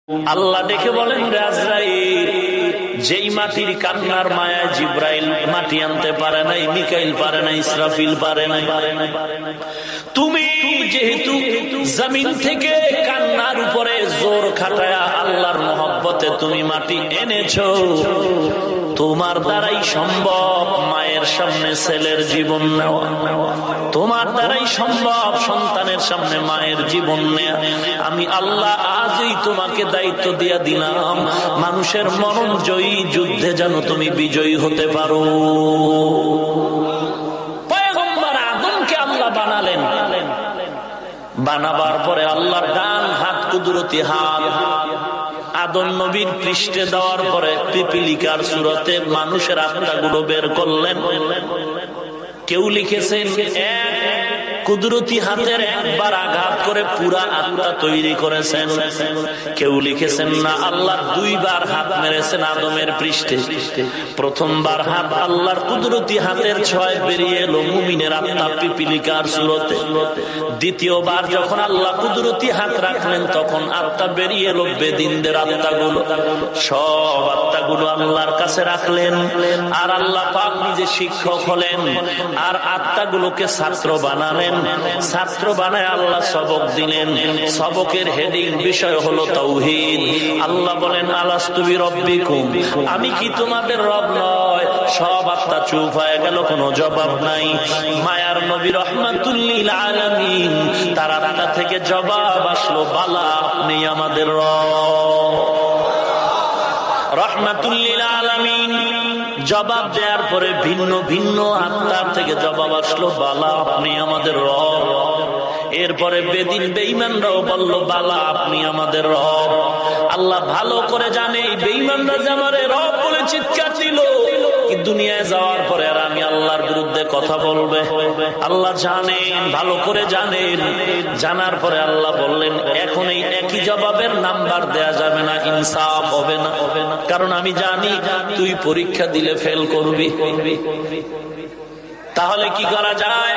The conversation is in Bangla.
আল্লাহ ডেকে বলেন, আজরাইল, যেই মাটির কান্নার মায়ায় জিব্রাইল মাটি আনতে পারে নাই, মিকাইল পারে নাই, ইসরাফিল পারে নাই, তুমি যেহেতু জমিন থেকে কান্নার উপরে জোর খাটায়া আল্লাহর মহব্বতে তুমি মাটি এনেছো, তোমার দ্বারাই সম্ভব মায়ের সামনে ছেলের জীবন নেওয়া, তোমার দ্বারাই সম্ভব সন্তানের সামনে মায়ের জীবন নেওয়া। আমি আল্লাহ আজই তোমাকে দায়িত্ব দিয়ে দিলাম, মানুষের মরণ জয়ী যুদ্ধে যেন তুমি বিজয়ী হতে পারো। পয়গম্বর আদমকে আল্লাহ বানালেন, বানাবার পরে আল্লাহর ডান হাত, কুদরতি হাত আদম নবীর পৃষ্ঠে দেওয়ার পরে পিপিলিকার সুরতে মানুষের আত্মাগুলো বের করলেন। কেউ লিখেছেন কুদরতি হাতের একবার আঘাত করে পুরা আত্মা তৈরি করেছেন, কেউ লিখেছেন না, আল্লাহ দুইবার হাত মেরেছেন আদমের পৃষ্ঠে। প্রথমবার হাত আল্লাহর কুদরতি হাতের ছোঁয়ায় বেরিয়ে এলো মুমিনের আত্মা পিপিলিকার সুরতে। দ্বিতীয়বার যখন আল্লাহ কুদরতি হাত রাখলেন তখন আত্মা বেরিয়ে এলো বেদিনদের আত্মাগুলো। সব আত্মাগুলো আল্লাহর কাছে রাখলেন, আর আল্লাহ পাক নিজে শিক্ষক হলেন, আর আত্মাগুলোকে ছাত্র বানালেন। ছাত্র বানায় আল্লাহ সবক দিলেন। সবকের হেডিং বিষয় হলো তাওহীদ। আল্লাহ বলেন, আলাস্তু বিরাব্বিকুম, আমি কি তোমাদের রব নয়? সব আত্মা চুপ হয়ে গেল, কোনো জবাব নাই। মায়ার নবী রাহমাতুল লিল আলামিন, তার আত্মা থেকে জবাব আসলো, বালা, আপনি আমাদের রব। রাহমাতুল লিল আলামিন জবাব দেওয়ার পরে ভিন্ন ভিন্ন আত্মার থেকে জবাব আসলো, বালা, আপনি আমাদের রব। এরপরে বেদিন বেঈমানরাও বলল, বালা, আপনি আমাদের রব। আল্লাহ ভালো করে জানে বেঈমানরা যে আমারে রব বলে চিৎকার দিল, কি দুনিয়ায় যাওয়ার পরে আর আমি আল্লাহর বিরুদ্ধে কথা বলবে। আল্লাহ জানেন, ভালো করে জানেন। জানার পরে আল্লাহ বললেন, এখন এই একই জবাবের নাম্বার দেয়া যাবে না, ইনসাফ হবে না, কারণ আমি জানি তুই পরীক্ষা দিলে ফেল করবি। তাহলে কি করা যায়?